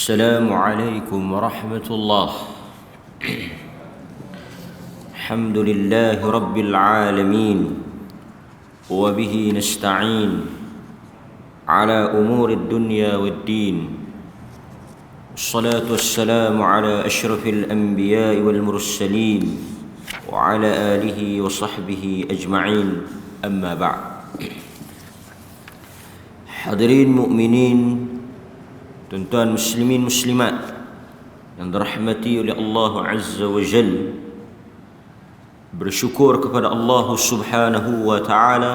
السلام عليكم ورحمة الله. الحمد لله رب العالمين وبه نستعين على أمور الدنيا والدين. الصلاة والسلام على أشرف الأنبياء والمرسلين وعلى آله وصحبه أجمعين. أما بعد. Hadirin mukminin, tuan-tuan muslimin muslimat yang dirahmati oleh Allah Azza wa Jal, bersyukur kepada Allah Subhanahu wa Ta'ala,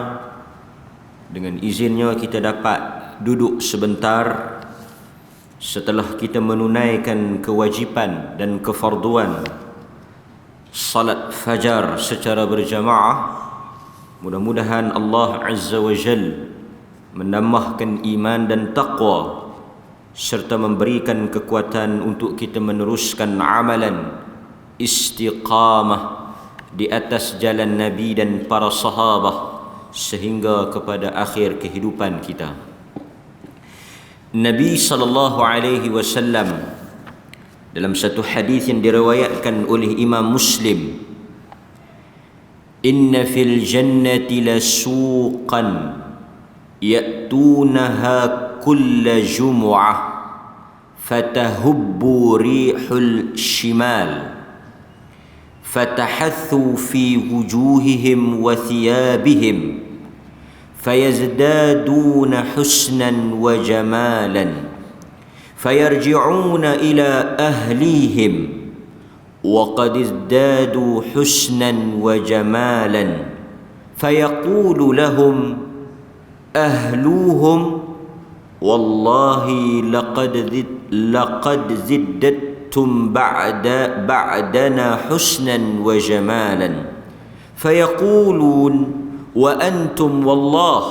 dengan izinnya kita dapat duduk sebentar setelah kita menunaikan kewajipan dan kefarduan salat fajar secara berjamaah. Mudah-mudahan Allah Azza wa Jal menambahkan iman dan taqwa serta memberikan kekuatan untuk kita meneruskan amalan istiqamah di atas jalan Nabi dan para sahabat sehingga kepada akhir kehidupan kita. Nabi sallallahu alaihi wasallam dalam satu hadis yang diriwayatkan oleh Imam Muslim, "Inna fil jannati lasuqan ya'tunaha kulla jumu'ah fatahubbu rihul shimal fatahathu fi wujuhihim wa thiyabihim fayazdaduna husnan wa jamalan fayarji'una ila ahlihim wa qad izdadu husnan wa jamalan fayaqulu lahum ahluhum wallahi laqad ziddattum ba'dana husnan wa jamalan fayaqulun wa antum wallah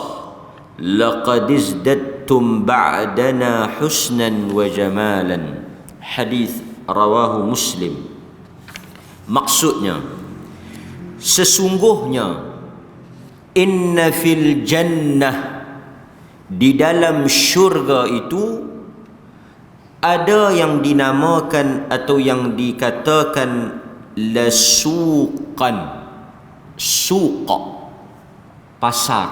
laqad izdattum ba'dana husnan wa jamalan." Hadis rawahu Muslim. Maksudnya, sesungguhnya inna fil jannah, di dalam syurga itu ada yang dinamakan atau yang dikatakan lasuqan. Suq, pasar.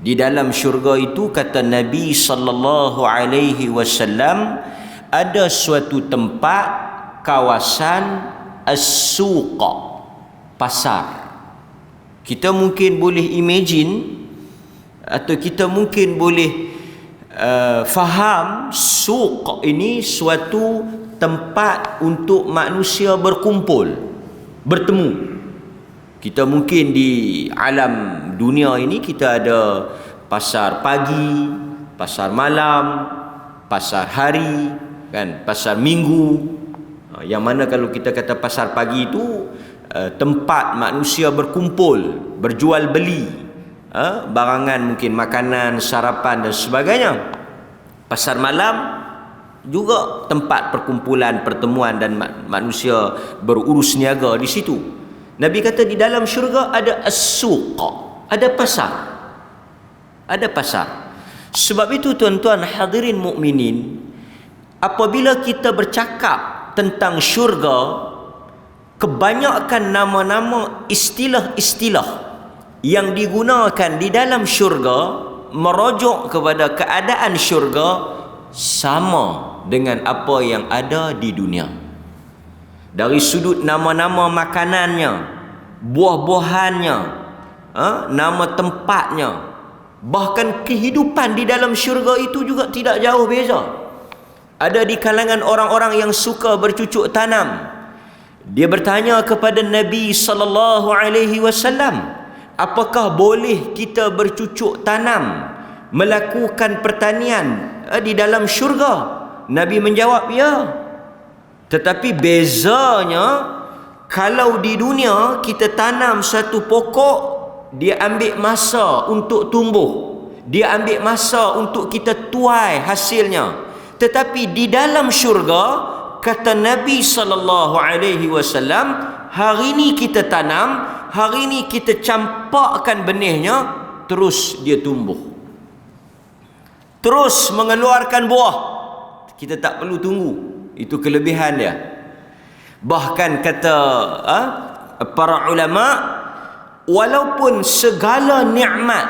Di dalam syurga itu, kata Nabi sallallahu alaihi wasallam, ada suatu tempat, kawasan as-suq, pasar. Kita mungkin boleh imagine atau kita mungkin boleh faham suq ini suatu tempat untuk manusia berkumpul, bertemu. Kita mungkin di alam dunia ini kita ada pasar pagi, pasar malam, pasar hari, kan, pasar minggu. Yang mana kalau kita kata pasar pagi itu tempat manusia berkumpul, berjual beli barangan, mungkin makanan, sarapan dan sebagainya. Pasar malam juga tempat perkumpulan, pertemuan dan manusia berurus niaga di situ. Nabi kata di dalam syurga ada as-suq, ada pasar. Ada pasar. Sebab itu tuan-tuan hadirin mukminin, apabila kita bercakap tentang syurga, kebanyakan nama-nama istilah-istilah yang digunakan di dalam syurga merujuk kepada keadaan syurga sama dengan apa yang ada di dunia. Dari sudut nama-nama makanannya, buah-buahannya, nama tempatnya, bahkan kehidupan di dalam syurga itu juga tidak jauh beza. Ada di kalangan orang-orang yang suka bercucuk tanam. Dia bertanya kepada Nabi sallallahu alaihi wasallam, apakah boleh kita bercucuk tanam, melakukan pertanian di dalam syurga? Nabi menjawab, ya. Tetapi bezanya, kalau di dunia kita tanam satu pokok, dia ambil masa untuk tumbuh, dia ambil masa untuk kita tuai hasilnya. Tetapi di dalam syurga, kata Nabi sallallahu alaihi wasallam, hari ini kita tanam, hari ini kita campakkan benihnya, terus dia tumbuh, terus mengeluarkan buah. Kita tak perlu tunggu. Itu kelebihan dia. Bahkan kata para ulama, walaupun segala nikmat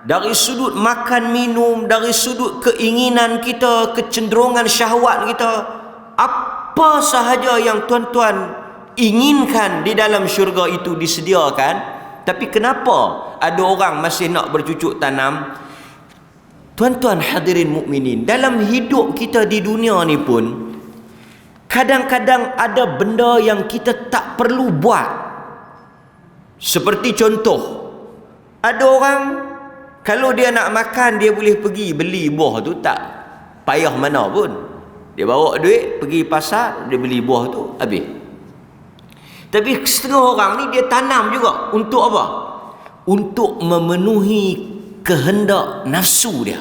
dari sudut makan minum, dari sudut keinginan kita, kecenderungan syahwat kita, apa sahaja yang tuan-tuan inginkan di dalam syurga itu disediakan, tapi kenapa ada orang masih nak bercucuk tanam? Tuan-tuan hadirin mukminin, dalam hidup kita di dunia ni pun kadang-kadang ada benda yang kita tak perlu buat. Seperti contoh, ada orang kalau dia nak makan, dia boleh pergi beli buah tu, tak payah mana pun. Dia bawa duit, pergi pasar, dia beli buah tu, habis. Tapi setengah orang ni dia tanam juga. Untuk apa? Untuk memenuhi kehendak nafsu dia.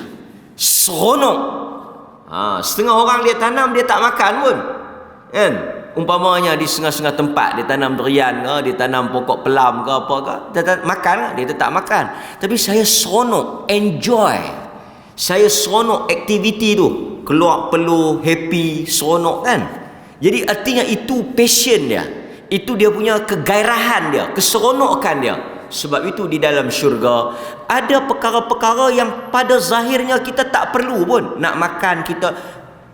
Seronok. Setengah orang dia tanam, dia tak makan pun. Kan? Umpamanya di setengah-setengah tempat dia tanam durian ke, dia tanam pokok pelam ke apa ke, dia tak makan ke? Dia tetap makan. Tapi saya seronok, enjoy. Saya seronok aktiviti tu. Keluar peluh, happy, seronok kan? Jadi artinya itu passion dia. Itu dia punya kegairahan dia, keseronokan dia. Sebab itu di dalam syurga ada perkara-perkara yang pada zahirnya kita tak perlu pun. Nak makan, kita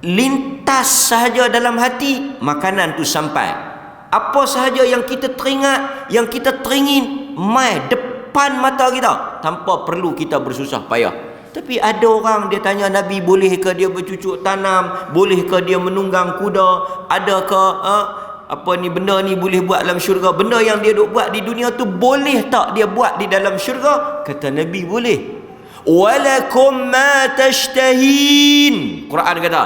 lintas sahaja dalam hati, makanan tu sampai. Apa sahaja yang kita teringat, yang kita teringin, mai depan mata kita, tanpa perlu kita bersusah payah. Tapi ada orang dia tanya Nabi, boleh ke dia bercucuk tanam, boleh ke dia menunggang kuda, adakah apa ni benda ni boleh buat dalam syurga? Benda yang dia duk buat di dunia tu boleh tak dia buat di dalam syurga? Kata Nabi, boleh. Walakum ma tashtahin. Quran kata,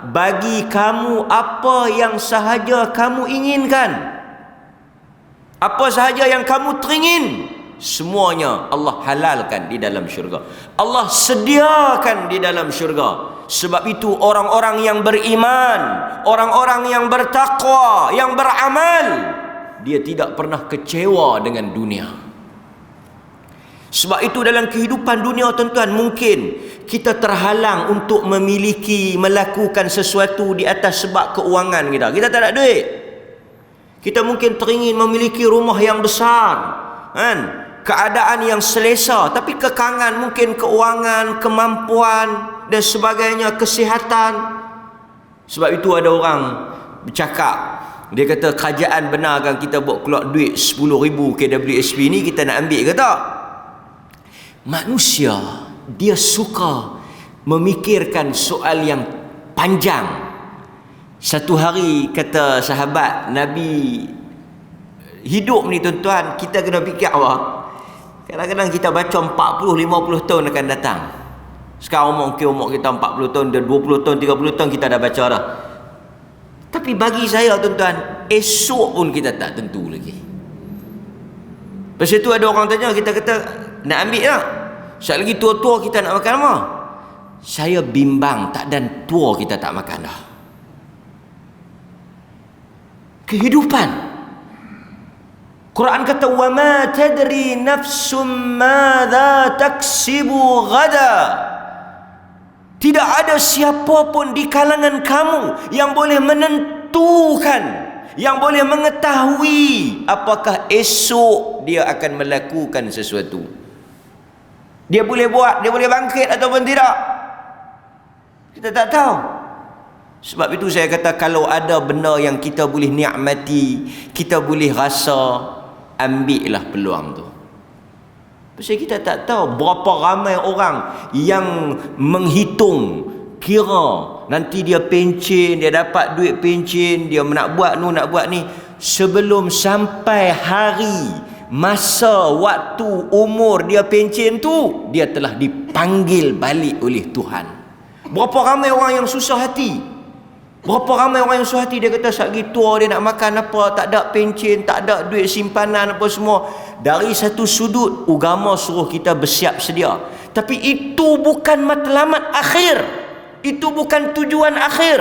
bagi kamu apa yang sahaja kamu inginkan, apa sahaja yang kamu teringin, semuanya Allah halalkan di dalam syurga. Allah sediakan di dalam syurga. Sebab itu orang-orang yang beriman, orang-orang yang bertakwa, yang beramal, dia tidak pernah kecewa dengan dunia. Sebab itu dalam kehidupan dunia tuan-tuan, mungkin kita terhalang untuk memiliki, melakukan sesuatu di atas sebab keuangan kita. Kita tak ada duit. Kita mungkin teringin memiliki rumah yang besar, kan? Keadaan yang selesa, tapi kekangan mungkin keuangan, kemampuan dan sebagainya, kesihatan. Sebab itu ada orang bercakap, dia kata kerajaan benarkan kita buat keluar duit 10,000 KWSP ni, kita nak ambil ke tak? Manusia dia suka memikirkan soal yang panjang. Satu hari kata sahabat Nabi, hidup ni tuan-tuan, kita kena fikir apa? Kadang-kadang kita baca 40-50 tahun akan datang. Sekarang umur kita 40 tahun, 20 tahun, 30 tahun kita dah baca dah. Tapi bagi saya tuan-tuan, esok pun kita tak tentu lagi. Lepas itu ada orang tanya, kita kata nak ambil tak? Sekali lagi tua-tua kita nak makan apa? Saya bimbang, tak dan tua kita tak makan dah. Kehidupan. Quran kata, wa ma tadri nafsum madza taksibu ghada. Tidak ada siapa pun di kalangan kamu yang boleh menentukan, yang boleh mengetahui apakah esok dia akan melakukan sesuatu. Dia boleh buat, dia boleh bangkit ataupun tidak, kita tak tahu. Sebab itu saya kata, kalau ada benda yang kita boleh nikmati, kita boleh rasa, ambillah peluang tu. Pasal kita tak tahu berapa ramai orang yang menghitung, kira nanti dia pencen, dia dapat duit pencen, dia nak buat ni, nak buat ni, sebelum sampai hari, masa, waktu, umur dia pencen tu, dia telah dipanggil balik oleh Tuhan. Berapa ramai orang yang susah hati. Berapa ramai orang yang susah hati, dia kata satgi tua dia nak makan apa, tak ada pencen, tak ada duit simpanan apa semua. Dari satu sudut, agama suruh kita bersiap sedia. Tapi itu bukan matlamat akhir. Itu bukan tujuan akhir.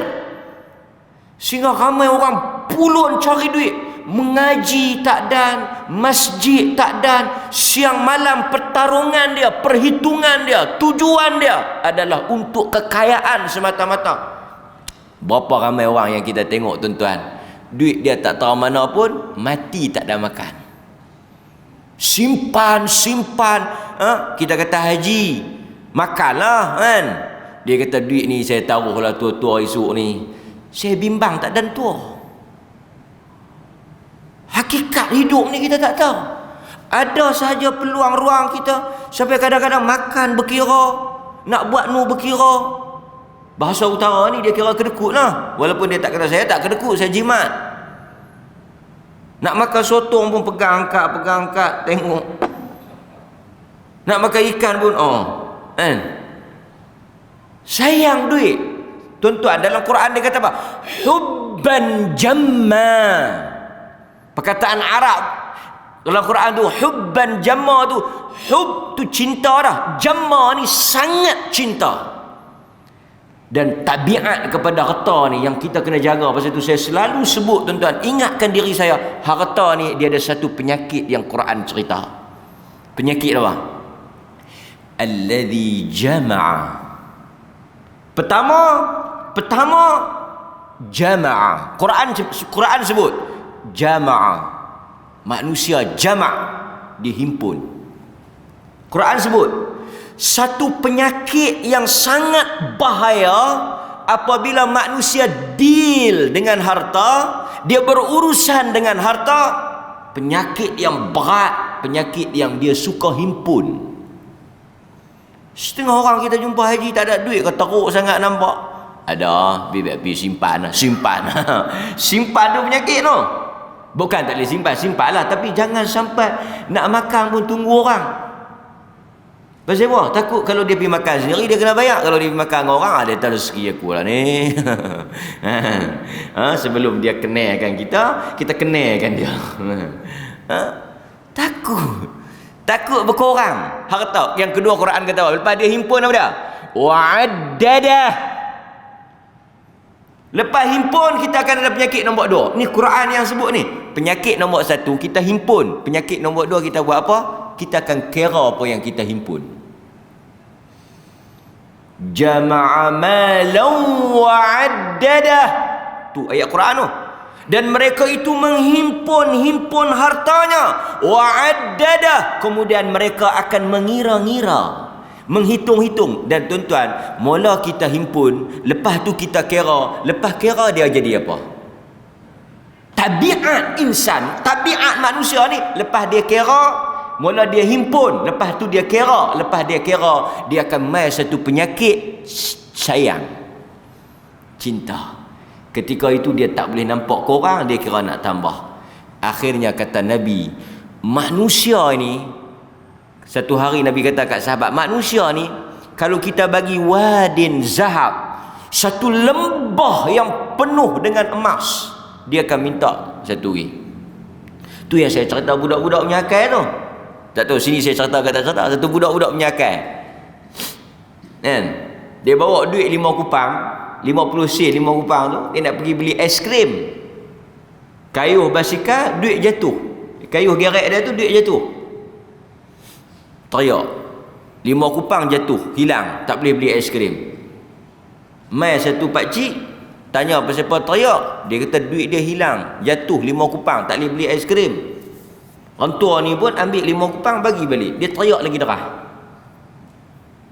Sehingga ramai orang pulun cari duit. Mengaji tak dan, masjid tak dan, siang malam pertarungan dia, perhitungan dia, tujuan dia adalah untuk kekayaan semata-mata. Berapa ramai orang yang kita tengok tuan-tuan, duit dia tak tahu mana pun, mati tak ada makan. Simpan. Kita kata haji, makanlah kan. Dia kata duit ni saya taruhlah tua-tua esok ni. Saya bimbang tak dan tua. Hakikat hidup ni kita tak tahu. Ada sahaja peluang ruang kita sampai kadang-kadang makan berkira, nak buat nu berkira. Bahasa utara ni dia kira kedekut lah. Walaupun dia tak kata saya tak kedekut, saya jimat. Nak makan sotong pun pegang angkat, tengok. Nak makan ikan pun kan. Sayang duit. Tuan-tuan, dalam Quran dia kata apa? Hubban jamma. Perkataan Arab dalam Quran tu, hubban jamma tu, hub tu cinta dah, jamma ni sangat cinta. Dan tabiat kepada harta ni yang kita kena jaga. Pasal tu saya selalu sebut tuan-tuan, ingatkan diri saya, harta ni dia ada satu penyakit yang Quran cerita. Penyakit apa? Alladhi jama'a. Pertama jama'a. Quran sebut jama'a. Manusia jama', dihimpun. Quran sebut satu penyakit yang sangat bahaya apabila manusia deal dengan harta, dia berurusan dengan harta, penyakit yang berat, penyakit yang dia suka himpun. Setengah orang kita jumpa haji tak ada duit, teruk sangat nampak. Ada, biar simpan. Simpan tu penyakit tu. Bukan tak boleh simpanlah, tapi jangan sampai nak makan pun tunggu orang. Pasal apa? Takut kalau dia pergi makan sendiri dia kena bayar. Kalau dia pergi makan dengan orang, dia tak rezeki aku lah ni. Sebelum dia kenalkan kita kenalkan dia. Takut berkurang harta. Yang kedua Quran kata apa? Lepas dia himpun apa dia? Wa'addadah. Lepas himpun kita akan ada penyakit nombor 2. Ni Quran yang sebut ni. Penyakit nombor 1 kita himpun. Penyakit nombor 2 kita buat apa? Kita akan kira apa yang kita himpun. Jama'a malan wa'addadah. Tu ayat Quran tu. Dan mereka itu menghimpun hartanya. Wa'addadah. Kemudian mereka akan mengira-ngira, menghitung-hitung. Dan tuan-tuan, mula kita himpun, lepas tu kita kira, lepas kira dia jadi apa? Tabiat insan, tabiat manusia ni, lepas dia kira, mula dia himpun, lepas tu dia kira, lepas dia kira, dia akan mai satu penyakit sayang, cinta. Ketika itu dia tak boleh nampak korang, dia kira nak tambah. Akhirnya kata Nabi, manusia ni, satu hari Nabi kata kat sahabat, manusia ni kalau kita bagi wadin zahab, satu lembah yang penuh dengan emas, dia akan minta satu ring. Tu yang saya cerita budak-budak menyakai tu. Tak tahu sini saya cerita ke tak cerita. Satu budak-budak menyakai kan, dia bawa duit 5 kupang, 50 sen 5 kupang tu, dia nak pergi beli aiskrim. Kayuh basikal, duit jatuh. Kayuh gerek dia tu, duit jatuh. Teriak. 5 kupang jatuh, hilang, tak boleh beli aiskrim. Mai satu pakcik tanya pasal apa teriak. Dia kata duit dia hilang, jatuh 5 kupang, tak boleh beli aiskrim. Orang tua ni pun ambil 5 kupang bagi balik. Dia teriak lagi darah.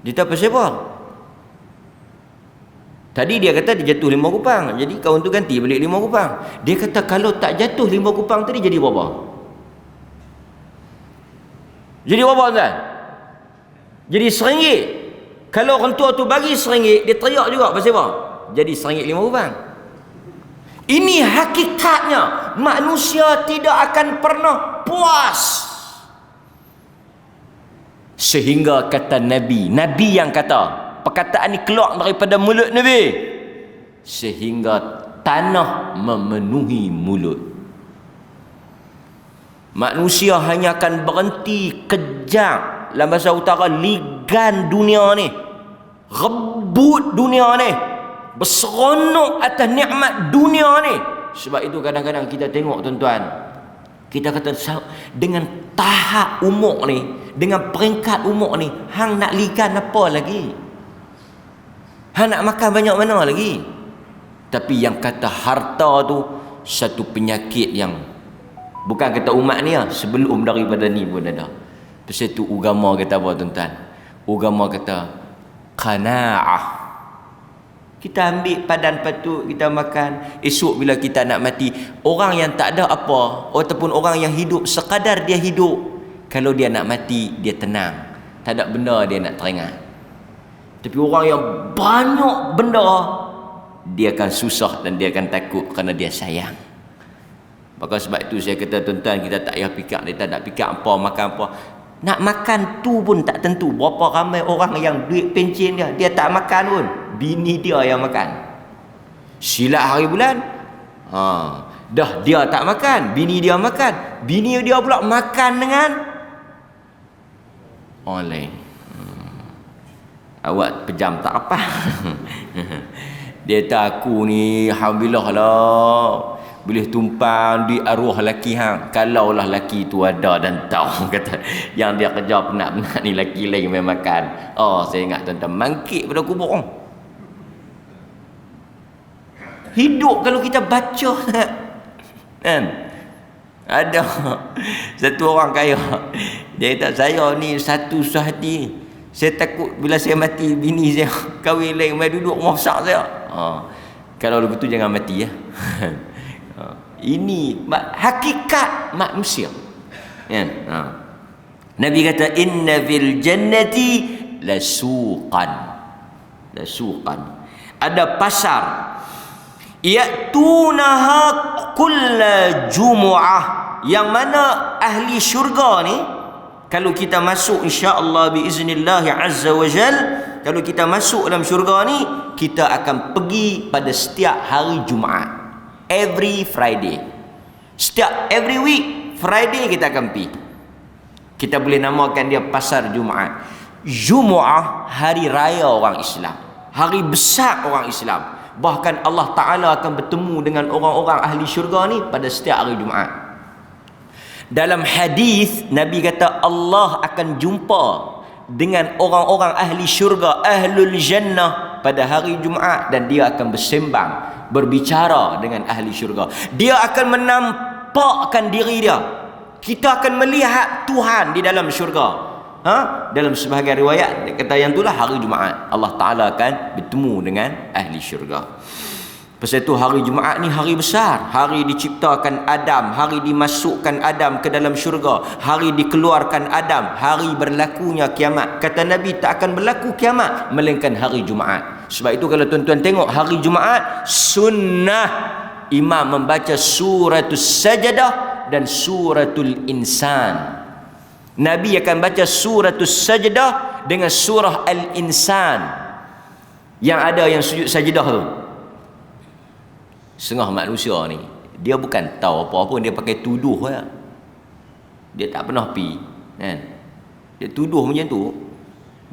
Dia tak pasal apa? Tadi dia kata dia jatuh 5 kupang, jadi kawan tu ganti balik 5 kupang. Dia kata kalau tak jatuh 5 kupang tadi jadi berapa? Jadi berapa tuan? Jadi RM1. Kalau orang tua tu bagi RM1, dia teriak juga pasal apa? Jadi RM1 5 kupang. Ini hakikatnya. Manusia tidak akan pernah puas. Sehingga kata Nabi yang kata, perkataan ni keluar daripada mulut Nabi, sehingga tanah memenuhi mulut. Manusia hanya akan berhenti kejap, dalam bahasa utara, ligan dunia ni, rebut dunia ni, berseronok atas nikmat dunia ni. Sebab itu kadang-kadang kita tengok tuan-tuan, kita kata dengan tahap umur ni, dengan peringkat umur ni, hang nak ligan apa lagi? Hang nak makan banyak mana lagi? Tapi yang kata harta tu satu penyakit yang bukan kata umat ni lah, sebelum daripada ni pun ada. Pasal tu agama kata apa tuan-tuan? Agama kata qanaah. Kita ambil padan patut, kita makan. Esok bila kita nak mati, orang yang tak ada apa, ataupun orang yang hidup sekadar dia hidup, kalau dia nak mati, dia tenang. Tak ada benda dia nak teringat. Tapi orang yang banyak benda, dia akan susah dan dia akan takut kerana dia sayang. Maka sebab itu saya kata tuan-tuan, kita tak payah fikir, kita tak fikir apa, makan apa. Nak makan tu pun tak tentu. Berapa ramai orang yang duit pencen dia, dia tak makan pun. Bini dia yang makan. Silat hari bulan, dah dia tak makan, bini dia makan. Bini dia pula makan dengan orang lain. Awak pejam tak apa. Dia kata aku ni alhamdulillah lah, boleh tumpang duit arwah laki hang. Kalaulah laki tu ada dan tahu kata yang dia kerja penat-penat ni laki lain main makan. Oh, saya ingat tuan-tuan, mangkit pada kubur. Hidup kalau kita baca kan. Ada satu orang kaya, dia kata saya ni satu sehati, saya takut bila saya mati bini saya kahwin lain mai duduk masak saya. Kalau begitu jangan mati ya. Ini hakikat manusia kan. Nabi kata inna fil jannati lasuqan. Lasuqan, ada pasar, ya'tunaha kulla jumu'ah, yang mana ahli syurga ni kalau kita masuk insya-Allah biiznillah azza wa jal, kalau kita masuk dalam syurga ni, kita akan pergi pada setiap hari Jumaat, every Friday. Setiap every week Friday kita akan pergi. Kita boleh namakan dia pasar Jumaat. Jumu'ah, hari raya orang Islam, hari besar orang Islam. Bahkan Allah Ta'ala akan bertemu dengan orang-orang ahli syurga ni pada setiap hari Jumaat. Dalam hadis Nabi kata Allah akan jumpa dengan orang-orang ahli syurga, ahlul jannah, pada hari Jumaat, dan dia akan bersembang, berbicara dengan ahli syurga. Dia akan menampakkan diri dia. Kita akan melihat Tuhan di dalam syurga. Dalam sebahagian riwayat dia kata yang itulah hari Jumaat, Allah Ta'ala akan bertemu dengan ahli syurga. Pasal itu hari Jumaat ni hari besar, hari diciptakan Adam, hari dimasukkan Adam ke dalam syurga, hari dikeluarkan Adam, hari berlakunya kiamat. Kata Nabi tak akan berlaku kiamat melainkan hari Jumaat. Sebab itu kalau tuan-tuan tengok hari Jumaat, sunnah imam membaca suratul Sajdah dan suratul Insan. Nabi akan baca suratul Sajdah dengan surah Al-Insan. Yang ada yang sujud sajdah tu, setengah manusia ni dia bukan tahu apa-apa, dia pakai tuduh ya. Dia tak pernah pi kan. Dia tuduh macam tu.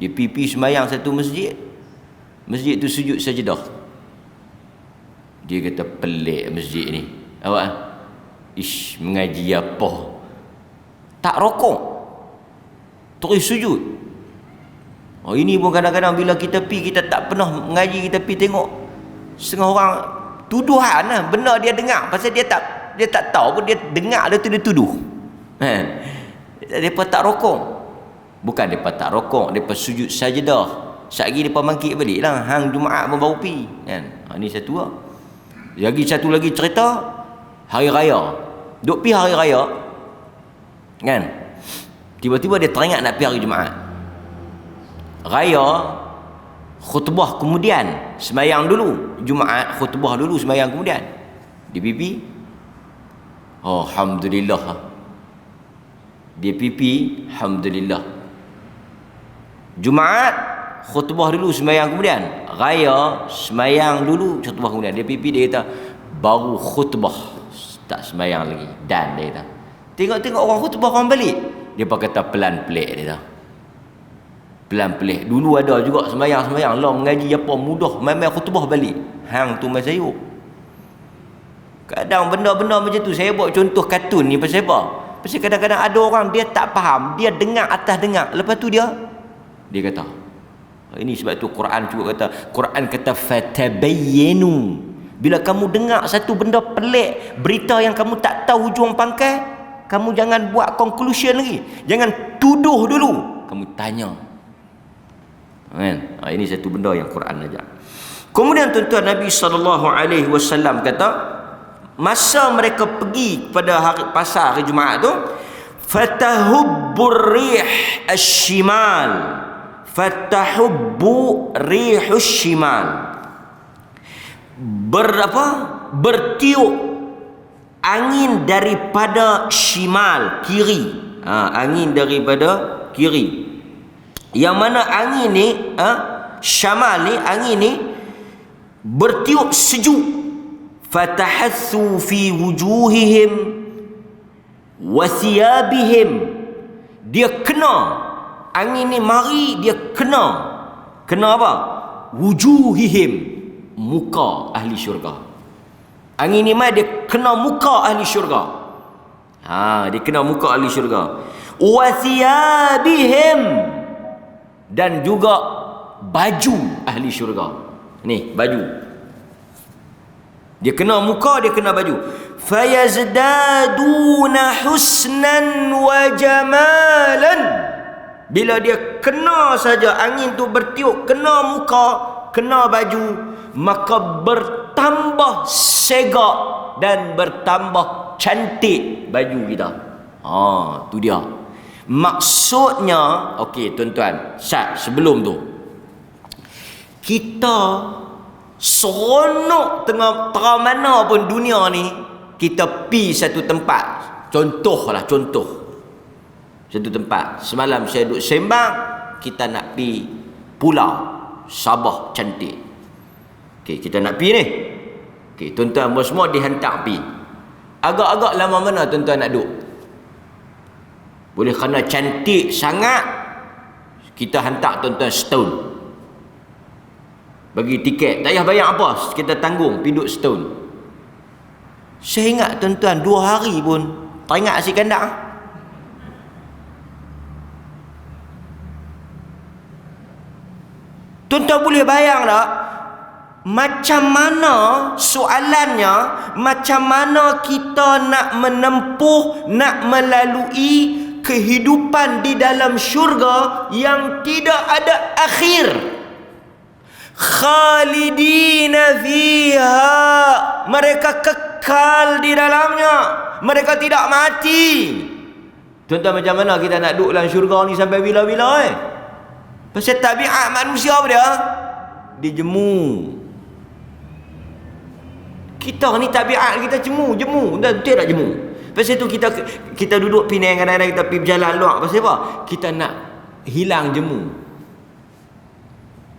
Dia pi sembahyang satu masjid, masjid tu sujud sajdah. Dia kata pelik masjid ni. Awak mengaji apa? Tak rokok, terus sujud. Ini pun kadang-kadang bila kita pi, kita tak pernah mengaji, kita pi tengok setengah orang tuduhan lah, benda dia dengar, pasal dia tak tahu pun, dia dengar dia tu dia tuduh. Depa tak rokok. Bukan depa tak rokok, depa sujud sajdah. Satgi depa mangkit balik lah, hang Jumaat pun baru pi kan. Ni satu lah. Satu lagi cerita hari raya. Duk pi hari raya kan. Tiba-tiba dia teringat nak pergi hari Jumaat. Raya khutbah kemudian, sembahyang dulu. Jumaat khutbah dulu, sembahyang kemudian. Dia pipi. Oh, alhamdulillah. Dia pipi, alhamdulillah. Jumaat khutbah dulu, sembahyang kemudian. Raya sembahyang dulu, khutbah kemudian. Dia pipi, dia kata baru khutbah, tak sembahyang lagi. Dan dia kata tengok-tengok orang khutbah orang balik. Dia kata pelan pelik, dia kata pelan pelik. Dulu ada juga sembahyang lah mengaji apa mudah, mai-mai khutbah balik. Hang tu mai sayup. Kadang benda-benda macam tu saya buat contoh kartun ni pasal apa? Pasal kadang-kadang ada orang dia tak faham, dia dengar atas dengar, lepas tu dia kata ini. Sebab tu Quran juga kata, Quran kata fatabayyanu, Bila kamu dengar satu benda pelik, berita yang kamu tak tahu hujung pangkal, kamu jangan buat conclusion lagi. Jangan tuduh dulu. Kamu tanya. Kan? Ini satu benda yang Quran ajar. Kemudian tuan-tuan, Nabi SAW kata, masa mereka pergi pada pasar hari Jumaat tu, fatahubbur rih asy-syimal. Fatahubbu rihus syimal. Bertiup angin daripada shimal, kiri. Angin daripada kiri. Yang mana angin ni, syamal ni, angin ni bertiup sejuk. Fatahathu fi wujuhihim wa thiyabihim. Dia kena, angin ni mari dia kena apa? Wujuhihim, muka ahli syurga. Angin ni mari dia kena muka ahli syurga. Dia kena muka ahli syurga. Wa thiyabihim, dan juga baju ahli syurga. Ni baju. Dia kena muka, dia kena baju. Fayazdaduna husnan wa jamalan. Bila dia kena saja, angin tu bertiup, kena muka, kena baju, maka bertambah segak dan bertambah cantik baju kita. Tu dia. Maksudnya, okey tuan-tuan, sebelum tu, kita seronok tengah mana pun dunia ni, kita pi satu tempat. Contoh satu tempat. Semalam saya duduk sembang, kita nak pi pulau Sabah cantik. Okey, kita nak pi ni. Okey, tuan-tuan semua dihantar pi. Agak-agak lama mana tuan-tuan nak duduk? Boleh kerana cantik sangat, kita hantar tuan-tuan setahun. Bagi tiket, tak payah bayar apa, kita tanggung, pi duduk setahun. Saya ingat tuan-tuan 2 hari pun tak ingat asyik kandang. Tuan-tuan boleh bayang tak? Macam mana soalannya, macam mana kita nak menempuh, nak melalui kehidupan di dalam syurga yang tidak ada akhir. Khalidina fiha, mereka kekal di dalamnya, mereka tidak mati. Tuan-tuan, macam mana kita nak duduk dalam syurga ni sampai bila-bila Pasal tabiat manusia apa dia? Dia jemu. Kita ni tabiat kita jemu. Dan betul tak jemu? Pasal tu kita duduk Penang, kadang-kadang kita pergi berjalan luar. Pasal apa? Kita nak hilang jemu.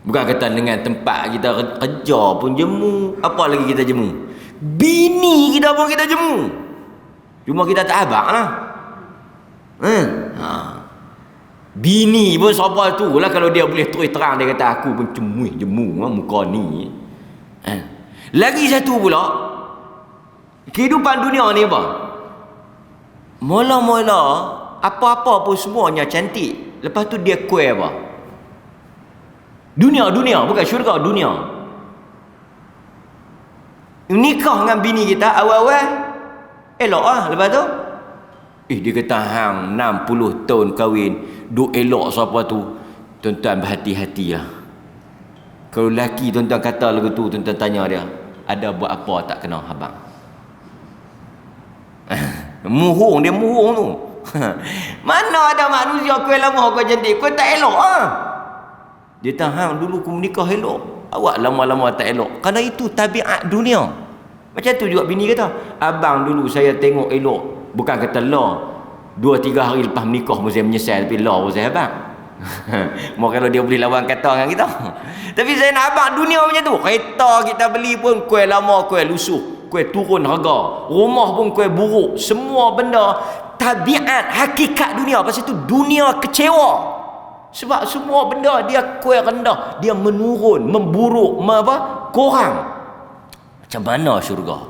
Bukan kata dengan tempat kita kerja pun jemu, apa lagi kita jemu. Bini kita pun kita jemu. Cuma kita tak abang lah. Bini pun siapa tu lah, kalau dia boleh terus terang, dia kata aku pun jemu muka ni. Lagi satu pula, kehidupan dunia ni apa? Mula-mula apa-apa pun semuanya cantik. Lepas tu dia kuih apa? Dunia, bukan syurga, dunia. Nikah dengan bini kita awal-awal elok lah. Lepas tu dia kata hang 60 tahun kahwin, duk elok siapa tu. Tuan-tuan berhati-hati lah. Kalau lelaki tuan-tuan kata lagu tu, tuan-tuan tanya dia, ada buat apa tak kena abang? Muhung tu. Mana ada manusia kau lama kau cantik, kau tak elok ah. Dia tahan dulu aku menikah elok, awak lama-lama tak elok. Kerana itu tabiat dunia. Macam tu juga bini kata, abang dulu saya tengok elok. Bukan kata lah 2-3 hari lepas menikah pun saya menyesal, tapi lah pun saya abang. Mau kalau dia boleh lawan kata dengan kita. Tapi saya nak abang dunia macam tu. Kereta kita beli pun kuih lama, kuih lusuh, kuih turun harga. Rumah pun kuih buruk. Semua benda tabiat hakikat dunia. Pasal itu dunia kecewa. Sebab semua benda dia kuih rendah, dia menurun, memburuk, kurang. Macam mana syurga?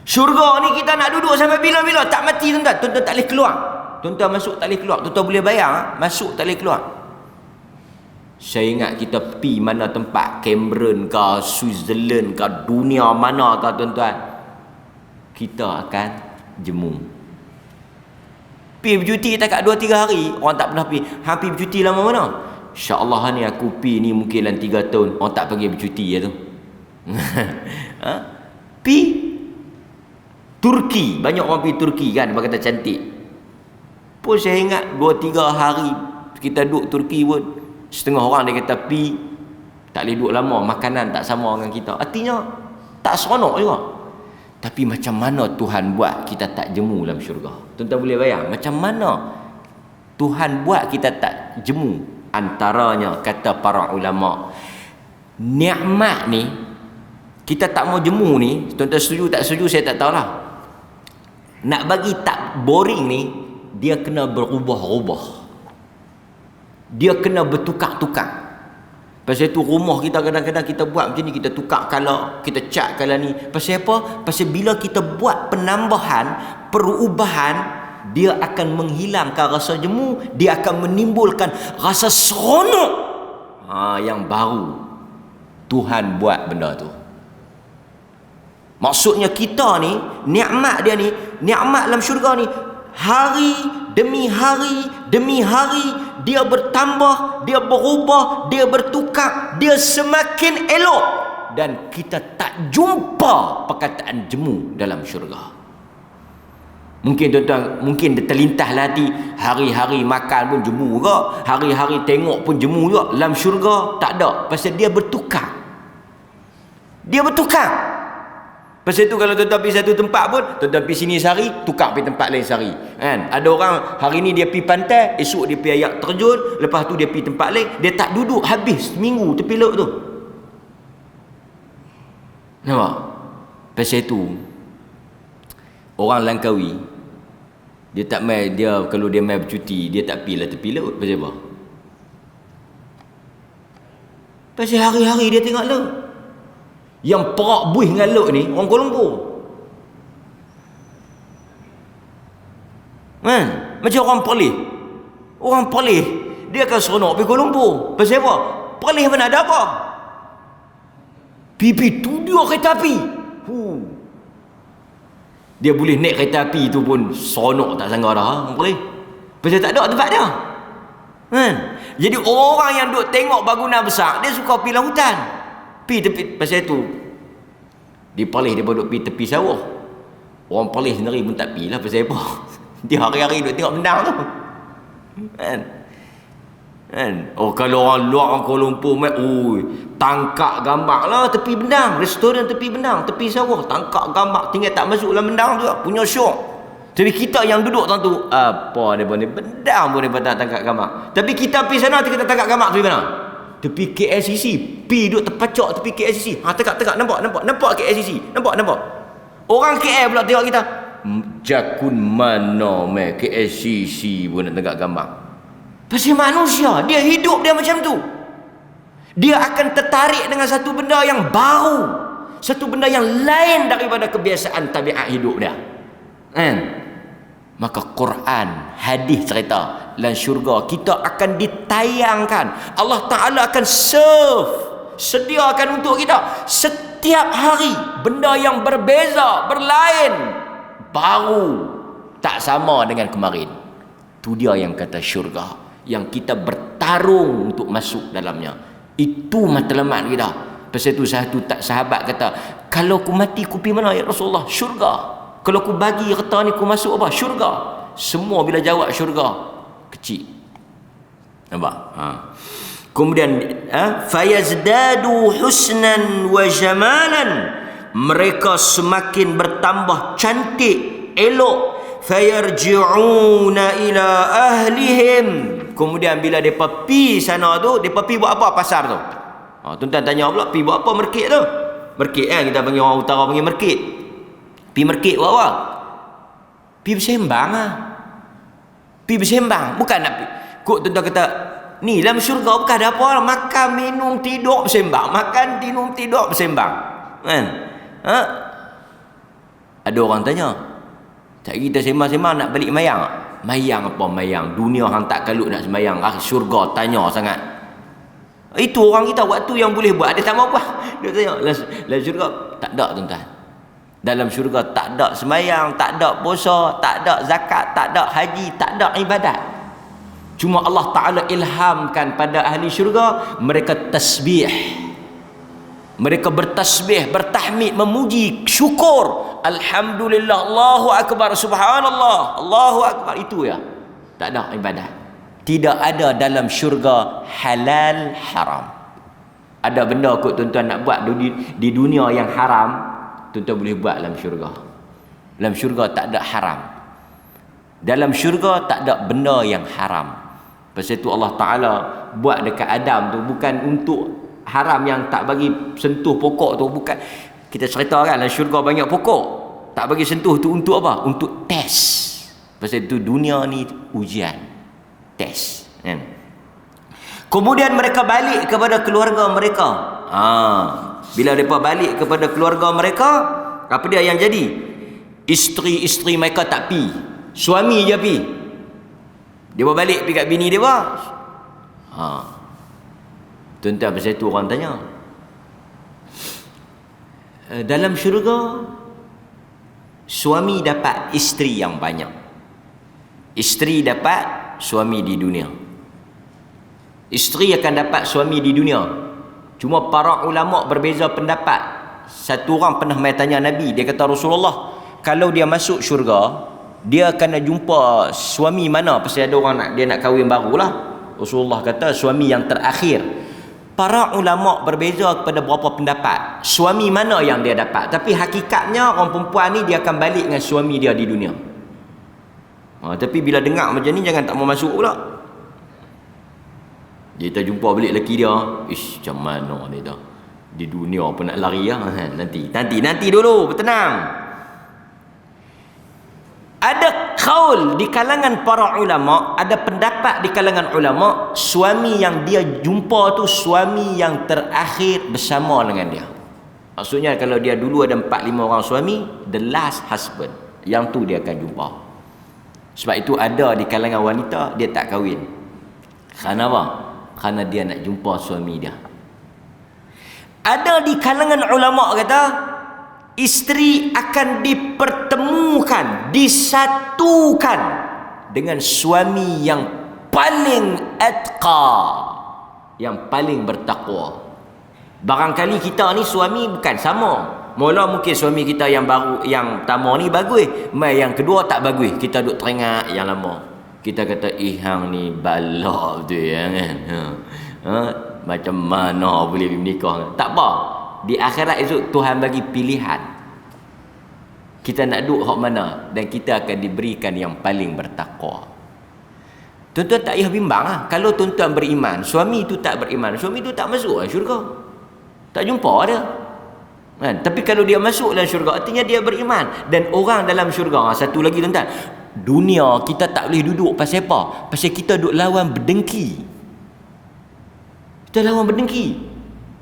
Syurga ni kita nak duduk sampai bila-bila, tak mati tuan-tuan. Tuan-tuan tak boleh keluar. Tuan-tuan masuk tak boleh keluar. Tuan-tuan boleh bayar, masuk tak boleh keluar. Saya ingat kita pi mana tempat, Cameron ke, Switzerland ke, dunia mana ke tuan-tuan, kita akan jemu. Pi bercuti tak kat 2-3 hari, orang tak pernah pi. Pi bercuti lama mana? InsyaAllah ni aku pi ni mungkin dalam 3 tahun, orang tak pergi bercuti ya tu. Pi Turki, banyak orang pergi Turki kan, dia kata cantik. Pun saya ingat 2-3 hari kita duduk Turki pun, setengah orang dia kata pi tak boleh duduk lama, makanan tak sama dengan kita. Artinya tak seronok juga. Tapi macam mana Tuhan buat kita tak jemu dalam syurga? Tuan-tuan boleh bayang macam mana Tuhan buat kita tak jemu? Antaranya kata para ulama, nikmat ni kita tak mau jemu ni, tuan-tuan setuju tak setuju saya tak tahulah. Nak bagi tak boring ni, dia kena berubah-ubah. Dia kena bertukar-tukar. Pasal itu rumah kita kadang-kadang kita buat macam ni, kita tukar color, kita cat color ni. Pasal apa? Pasal bila kita buat penambahan, perubahan, dia akan menghilangkan rasa jemu, dia akan menimbulkan rasa seronok. Yang baru. Tuhan buat benda tu. Maksudnya kita ni, nikmat dia ni, nikmat dalam syurga ni, hari demi hari demi hari dia bertambah, dia berubah, dia bertukar, dia semakin elok, dan kita tak jumpa perkataan jemu dalam syurga. Mungkin tuan-tuan, mungkin dia terlintas hati, hari-hari makan pun jemu ke, hari-hari tengok pun jemu juga. Dalam syurga tak ada, pasal dia bertukar. Dia bertukar. Pasal itu kalau tuan-tuan pergi satu tempat pun, tuan-tuan pergi sini sehari, tukar pergi tempat lain sehari. Kan? Ada orang hari ni dia pergi pantai, esok dia pergi air terjun, lepas tu dia pergi tempat lain, dia tak duduk habis seminggu tepi laut tu. Nampak? Pasal itu orang Langkawi, dia tak mai, dia kalau dia mai bercuti, dia tak pergi lah tepi laut. Pasal apa? Pasal hari-hari dia tengok laut. Yang perak buih dengan laut ni orang Kuala Lumpur. Kan? Macam orang Perlis. Orang Perlis dia akan seronok pergi Kuala Lumpur. Pasal apa? Perlis mana ada apa? Pipi tu dia kereta api. Dia boleh naik kereta api tu pun seronok tak sangka dah orang Perlis. Pasal tak ada tempat dia. Kan? Jadi orang yang duk tengok bangunan besar, dia suka pergi lautan. Pi tepi, pasal itu di Perlis dia duduk pi tepi sawah. Orang Perlis sendiri pun tak pi lah. Pasal apa? Dia hari-hari duduk tengok bendang tu. Kan? Oh, kalau orang luar, orang Kuala Lumpur tangkap gambar lah tepi bendang, restoran tepi bendang, tepi sawah, tangkap gambar, tinggal tak masuk dalam bendang tu, punya syok. Tapi kita yang duduk tu, apa dia boleh bendang boleh tak tangkap gambar. Tapi kita pergi sana, kita tangkap gambar tu mana? Tepi KLCC, pi duduk terpacak tepi KLCC. Tegak nampak KLCC. Nampak. Orang KL pula tengok kita. Jakun mana KLCC pun nak tegak gambar. Pasal manusia, dia hidup dia macam tu. Dia akan tertarik dengan satu benda yang baru, satu benda yang lain daripada kebiasaan tabiat hidup dia. Kan? Maka Quran, hadis cerita dalam syurga kita akan ditayangkan. Allah Ta'ala akan sediakan untuk kita setiap hari benda yang berbeza, berlain, baru, tak sama dengan kemarin. Itu dia yang kata syurga, yang kita bertarung untuk masuk dalamnya. Itu matlamat kita. Pasal itu satu sahabat kata, kalau aku mati aku pergi mana ya Rasulullah? Syurga. Kalau aku bagi harta ni aku masuk apa? Syurga. Semua bila jawab syurga, kecil. Nampak? Kemudian fayazdadu husnan wa jamalan, mereka semakin bertambah cantik, elok. Fayarji'una ila ahlihim, kemudian bila depa pi sana tu, depa pi buat apa pasar tu? Tuan-tuan tanya pula, pi buat apa merkit tu? Merkit kan, kita panggil orang utara panggil merkit. Pi merkit buat apa? Pi bersembang lah. Pi bersembang, bukan nak pi. Kok tuan-tuan kata, ni dalam syurga bukan ada apa lah. Makan, minum, tidur, bersembang. Makan, minum, tidur, bersembang. Kan? Ada orang tanya, tak kita sembang-sembang nak balik mayang tak? Mayang apa mayang? Dunia hang tak kalut nak sembayang. Syurga tanya sangat. Itu orang kita waktu yang boleh buat. Dia tak mau buat. Dia tengok dalam syurga tak ada tuan-tuan. Dalam syurga tak ada sembahyang, tak ada puasa, tak ada zakat, tak ada haji, tak ada ibadat. Cuma Allah Ta'ala ilhamkan pada ahli syurga, mereka tasbih. Mereka bertasbih, bertahmid, memuji, syukur. Alhamdulillah, Allahu Akbar, Subhanallah, Allahu Akbar. Itu ya. Tak ada ibadat. Tidak ada dalam syurga halal haram. Ada benda kot tuan-tuan nak buat di dunia yang haram, tuan-tuan boleh buat dalam syurga. Dalam syurga tak ada haram. Dalam syurga tak ada benda yang haram. Pasal itu Allah Ta'ala buat dekat Adam tu bukan untuk haram yang tak bagi sentuh pokok tu. Bukan. Kita cerita kan dalam syurga banyak pokok, tak bagi sentuh tu untuk apa? Untuk test. Pasal itu dunia ni ujian, test kan? Kemudian mereka balik kepada keluarga mereka. Bila mereka balik kepada keluarga mereka, apa dia yang jadi? Isteri-isteri mereka tak pi, suami je pi. Dia balik pergi kat bini dia bah. Tuan-tuan, pasal itu orang tanya, dalam syurga suami dapat isteri yang banyak, isteri dapat suami di dunia. Isteri akan dapat suami di dunia. Cuma para ulama berbeza pendapat. Satu orang pernah mai tanya Nabi, dia kata, Rasulullah, kalau dia masuk syurga, dia akan jumpa suami mana? Pasal ada orang dia nak kahwin barulah. Rasulullah kata suami yang terakhir. Para ulama berbeza kepada beberapa pendapat suami mana yang dia dapat. Tapi hakikatnya orang perempuan ni dia akan balik dengan suami dia di dunia. Tapi bila dengar macam ni jangan tak mau masuk pula. Dia tak jumpa balik lelaki dia. Ish, macam mana ni dah. Di dunia pun nak lari lah. Nanti dulu, bertenang. Ada kaul di kalangan para ulama, ada pendapat di kalangan ulama, suami yang dia jumpa tu suami yang terakhir bersama dengan dia. Maksudnya kalau dia dulu ada 4-5 orang suami, the last husband, yang tu dia akan jumpa. Sebab itu ada di kalangan wanita dia tak kahwin. Kerana apa? Kerana dia nak jumpa suami dia. Ada di kalangan ulama kata isteri akan dipertemukan, disatukan dengan suami yang paling atqa, yang paling bertakwa. Barangkali kita ni suami bukan sama. Mula mungkin suami kita yang baru, yang pertama ni bagus, mai yang kedua tak bagus, kita duk teringat yang lama. Kita kata hang ni balak tu ya kan. Macam mana boleh menikah? Tak apa. Di akhirat esok Tuhan bagi pilihan. Kita nak duduk hak mana, dan kita akan diberikan yang paling bertakwa. Tuan-tuan tak payah bimbang lah. Kalau tuan-tuan beriman, suami itu tak beriman, suami itu tak masuk syurga. Tak jumpa dia. Kan? Tapi kalau dia masuk dalam syurga, artinya dia beriman. Dan orang dalam syurga, satu lagi tuan-tuan, dunia kita tak boleh duduk pasal apa? Pasal kita duduk lawan berdengki. Kita lawan berdengki.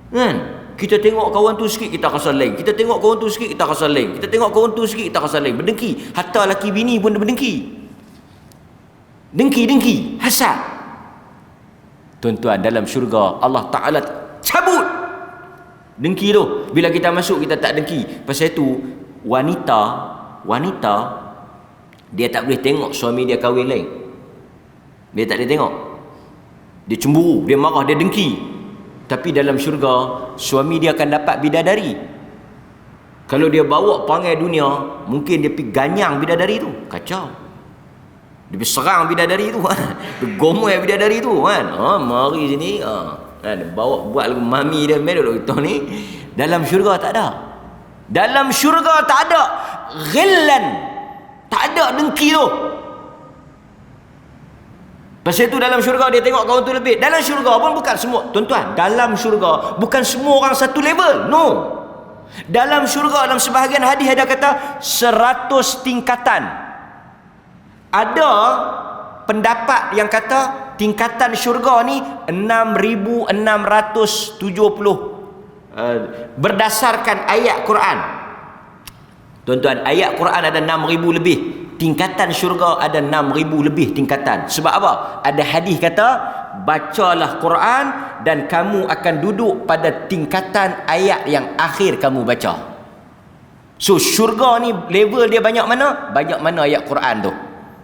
Kan? Kita tengok kawan tu sikit, kita rasa lain. Kita tengok kawan tu sikit, kita rasa lain. Kita tengok kawan tu sikit, kita rasa lain. Berdengki. Hatta laki bini pun berdengki. Dengki, hasad. Tuan-tuan, dalam syurga Allah Ta'ala cabut dengki tu. Bila kita masuk, kita tak dengki. Pasal itu wanita dia tak boleh tengok suami dia kahwin lain. Dia tak boleh tengok. Dia cemburu, dia marah, dia dengki. Tapi dalam syurga suami dia akan dapat bidadari. Kalau dia bawa perangai dunia, mungkin dia pergi ganyang bidadari tu, kacau. Dia pergi serang bidadari tu, dia gomel bidadari tu kan. Mari sini, dia bawa buat lagu mami dia medal kita ni. Dalam syurga tak ada. Dalam syurga tak ada ghillan, tak ada dengki tu. Pasal itu dalam syurga dia tengok kawan tu lebih. Dalam syurga pun bukan semua, tuan-tuan, dalam syurga bukan semua orang satu level. No. Dalam syurga, dalam sebahagian hadis ada kata 100 tingkatan. Ada pendapat yang kata tingkatan syurga ni 6,670 berdasarkan ayat Quran. Tuan-tuan, ayat Quran ada 6,000 lebih. Tingkatan syurga ada 6,000 lebih tingkatan. Sebab apa? Ada hadis kata, bacalah Quran dan kamu akan duduk pada tingkatan ayat yang akhir kamu baca. So syurga ni level dia banyak mana? Banyak mana ayat Quran tu?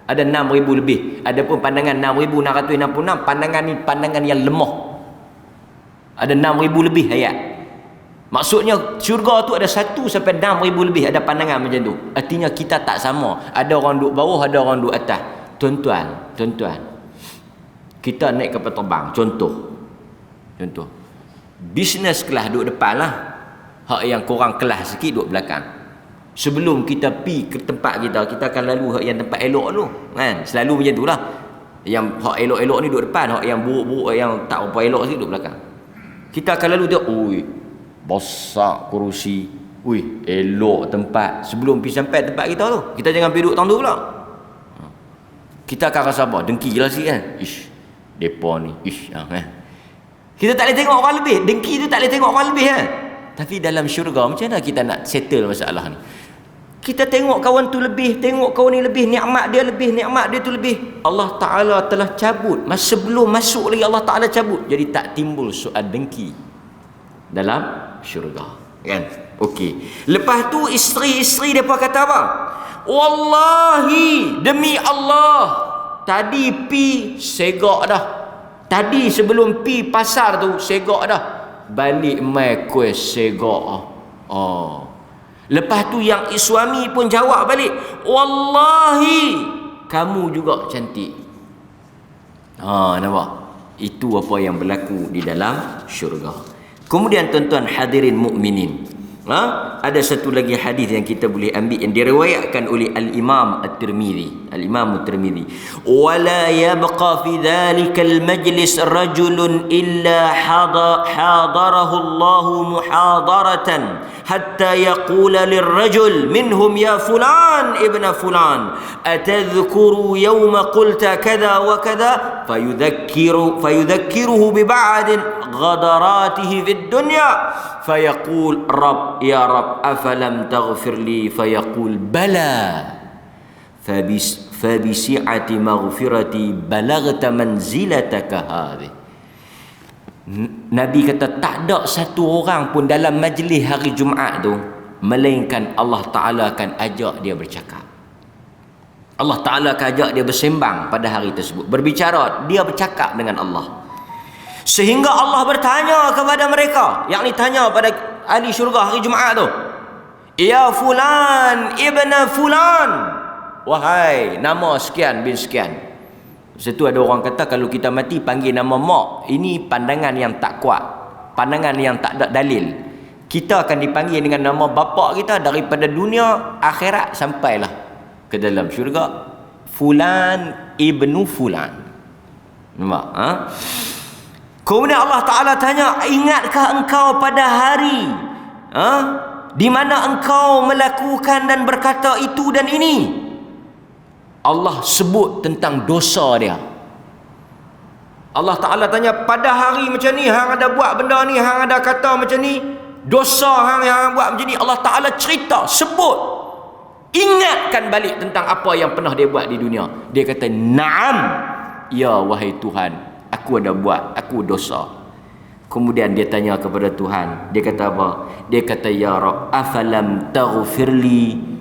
Ada 6,000 lebih. Adapun pandangan 6,666, pandangan ni pandangan yang lemah. Ada 6,000 lebih ayat. Maksudnya syurga tu ada 1 sampai 6,000 lebih, ada pandangan macam tu. Artinya kita tak sama. Ada orang duduk bawah, ada orang duduk atas. Tuan-tuan, kita naik kapal terbang, contoh. Business kelas duduk depan lah. Hak yang korang kelas sikit duduk belakang. Sebelum kita pi ke tempat kita akan lalu hak yang tempat elok dulu, kan? Selalu macam tu lah. Yang hak elok-elok ni duduk depan, hak yang buruk-buruk, yang tak apa elok sikit duduk belakang. Kita akan lalu tengok, oi, besar kerusi, ui, elok tempat. Sebelum pergi sampai tempat kita tu, kita jangan pergi duduk tang tu pula. Kita akan rasa apa? Dengki lah sikit kan. Ish, depa ni, kan. Kita tak boleh tengok orang lebih. Dengki tu tak boleh tengok orang lebih kan. Tapi dalam syurga macam mana kita nak settle masalah ni? Kita tengok kawan tu lebih, tengok kawan ni lebih, nikmat dia lebih, nikmat dia tu lebih. Allah Ta'ala telah cabut. Sebelum masuk lagi Allah Ta'ala cabut. Jadi tak timbul soal dengki dalam syurga, kan? Okey. Lepas tu isteri-isteri depa kata apa? Wallahi, demi Allah, tadi pi segak dah. Tadi sebelum pi pasar tu segak dah. Balik mai kuih segak. Lepas tu yang suami pun jawab balik, wallahi, kamu juga cantik. Nampak? Itu apa yang berlaku di dalam syurga. Kemudian tuan-tuan hadirin mukminin, ada satu lagi hadis yang kita boleh ambil yang diriwayatkan oleh Al-Imam At-Tirmidzi. Al-Imam At-Tirmidzi, "Wala yabqa fi dhalikal majlis rajulun illa hadarahu Allah muhadaratan hatta yaqula lirrajul minhum ya fulan ibn fulan atadhkuru yawma qulta kadha wa kadha fayudhakkiruhu bi ba'd ghadaratihi fid dunya fayaqul Rabb ya Rabb afalam taghfir li fayaqul bala fabisi'ati maghfirati balaghta manzilataka hadhihi." Nabi kata tak ada satu orang pun dalam majlis hari Jumaat tu melainkan Allah Ta'ala akan ajak dia bercakap. Allah Ta'ala akan ajak dia bersembang pada hari tersebut, berbicara, dia bercakap dengan Allah. Sehingga Allah bertanya kepada mereka, yakni tanya pada ahli syurga hari Jumaat tu, ya fulan ibn fulan, wahai nama sekian bin sekian. Situ ada orang kata kalau kita mati panggil nama mak, ini pandangan yang tak kuat, pandangan yang tak ada dalil. Kita akan dipanggil dengan nama bapa kita daripada dunia akhirat sampailah ke dalam syurga, fulan ibnu fulan. Nampak? Kemudian Allah Ta'ala tanya, ingatkah engkau pada hari di mana engkau melakukan dan berkata itu dan ini? Allah sebut tentang dosa dia. Allah Ta'ala tanya, pada hari macam ni hang ada buat benda ni, hang ada kata macam ni, dosa hang buat macam ni. Allah Ta'ala cerita, sebut, ingatkan balik tentang apa yang pernah dia buat di dunia. Dia kata, na'am, ya wahai Tuhan, aku ada buat, aku dosa. Kemudian dia tanya kepada Tuhan, dia kata apa? Dia kata, ya Rabb afalam taghfirli.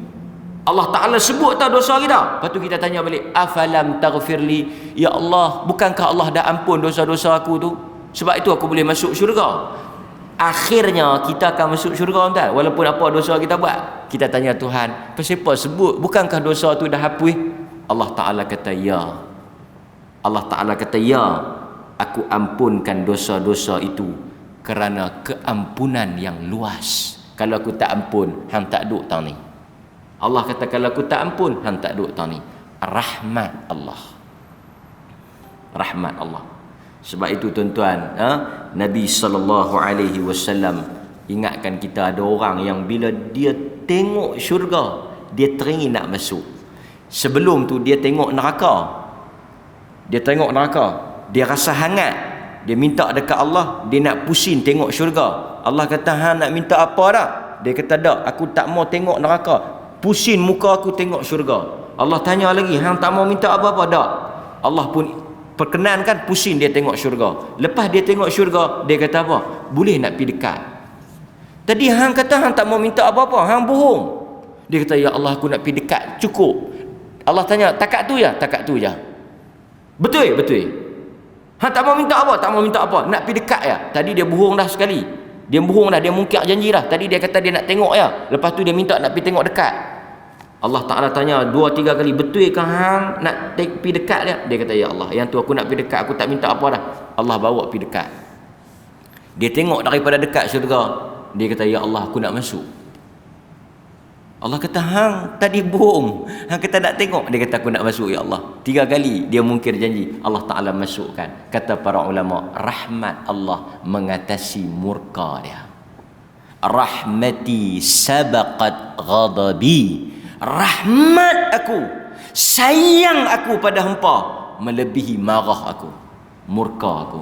Allah Ta'ala sebut tak dosa kita. Lepas tu kita tanya balik, afalam taghfirli, ya Allah, bukankah Allah dah ampun dosa-dosa aku tu? Sebab itu aku boleh masuk syurga. Akhirnya kita akan masuk syurga tuan, walaupun apa dosa kita buat. Kita tanya Tuhan, kenapa sebut, bukankah dosa tu dah hapus? Allah Ta'ala kata ya. Allah Ta'ala kata ya, aku ampunkan dosa-dosa itu kerana keampunan yang luas. Kalau aku tak ampun, hang tak duduk tang ni. Allah kata kalau aku tak ampun, hang tak duduk tang ni. Rahmat Allah. Rahmat Allah. Sebab itu tuan-tuan, Nabi SAW ingatkan kita, ada orang yang bila dia tengok syurga, dia teringin nak masuk. Sebelum tu dia tengok neraka. Dia tengok neraka, dia rasa hangat, dia minta dekat Allah, dia nak pusing tengok syurga. Allah kata, hang nak minta apa dah? Dia kata, dak, aku tak mau tengok neraka, pusing muka aku tengok syurga. Allah tanya lagi, hang tak mau minta apa-apa dak? Allah pun perkenankan, pusing dia tengok syurga. Lepas dia tengok syurga, dia kata apa? Boleh nak pergi dekat. Tadi hang kata hang tak mau minta apa-apa, hang bohong. Dia kata, ya Allah, aku nak pergi dekat, cukup. Allah tanya, takat tu ya? Takat tu je. Betul? Betul. Hang tak mau minta apa? Tak mau minta apa? Nak pergi dekat ya? Tadi dia bohong dah sekali. Dia bohong dah, dia mungkir janji dah. Tadi dia kata dia nak tengok ya. Lepas tu dia minta nak pergi tengok dekat. Allah Ta'ala tanya 2-3 kali, betul ke hang nak pergi dekat dia? Dia kata, ya Allah, yang tu aku nak pergi dekat, aku tak minta apa dah. Allah bawa pergi dekat. Dia tengok daripada dekat syurga. Dia kata, ya Allah, aku nak masuk. Allah kata, hang tadi bohong. Hang kata nak tengok. Dia kata, aku nak masuk ya Allah. 3 kali dia mungkir janji. Allah Ta'ala masukkan. Kata para ulama, rahmat Allah mengatasi murka dia. Rahmati sabaqat ghadabi. Rahmat aku, sayang aku pada hampa melebihi marah aku, murka aku.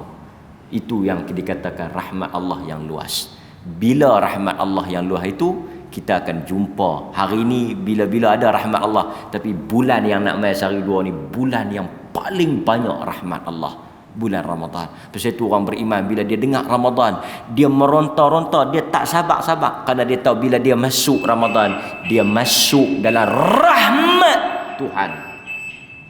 Itu yang dikatakan rahmat Allah yang luas. Bila rahmat Allah yang luas itu, kita akan jumpa. Hari ini bila-bila ada rahmat Allah, tapi bulan yang nak mai sehari dua ni, bulan yang paling banyak rahmat Allah, bulan Ramadan. Pasal itu orang beriman bila dia dengar Ramadan, dia meronta-ronta, dia tak sabar-sabar, kerana dia tahu bila dia masuk Ramadan, dia masuk dalam rahmat Tuhan.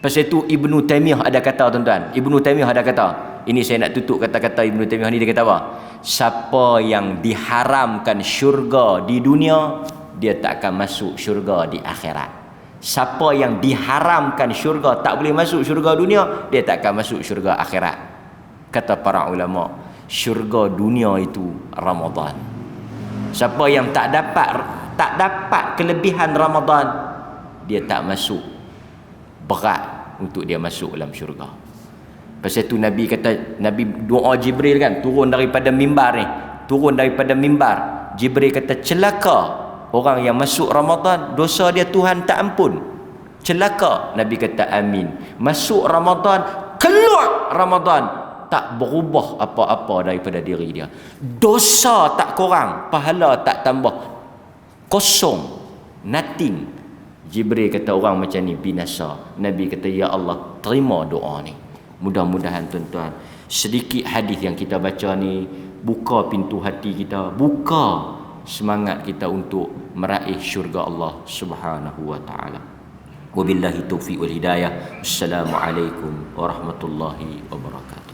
Pasal itu Ibnu Taimiyah ada kata, tuan-tuan, Ibnu Taimiyah ada kata, ini saya nak tutup kata-kata Ibnu Taimiyah ni. Dia kata apa? Siapa yang diharamkan syurga di dunia, dia tak akan masuk syurga di akhirat. Siapa yang diharamkan syurga, tak boleh masuk syurga dunia, dia tak akan masuk syurga akhirat. Kata para ulama, syurga dunia itu Ramadan. Siapa yang tak dapat kelebihan Ramadan, dia tak masuk. Berat untuk dia masuk dalam syurga. Pasal itu Nabi kata, Nabi doa Jibril kan, turun daripada mimbar ni, turun daripada mimbar. Jibril kata, celaka orang yang masuk Ramadan, dosa dia Tuhan tak ampun. Celaka. Nabi kata, amin. Masuk Ramadan, keluar Ramadan, tak berubah apa-apa daripada diri dia. Dosa tak kurang, pahala tak tambah. Kosong. Nothing. Jibril kata, orang macam ni binasa. Nabi kata, ya Allah, terima doa ni. Mudah-mudahan tuan-tuan, sedikit hadis yang kita baca ni buka pintu hati kita, buka semangat kita untuk meraih syurga Allah Subhanahu wa taala. Wabillahi taufiq wal hidayah. Assalamualaikum warahmatullahi wabarakatuh.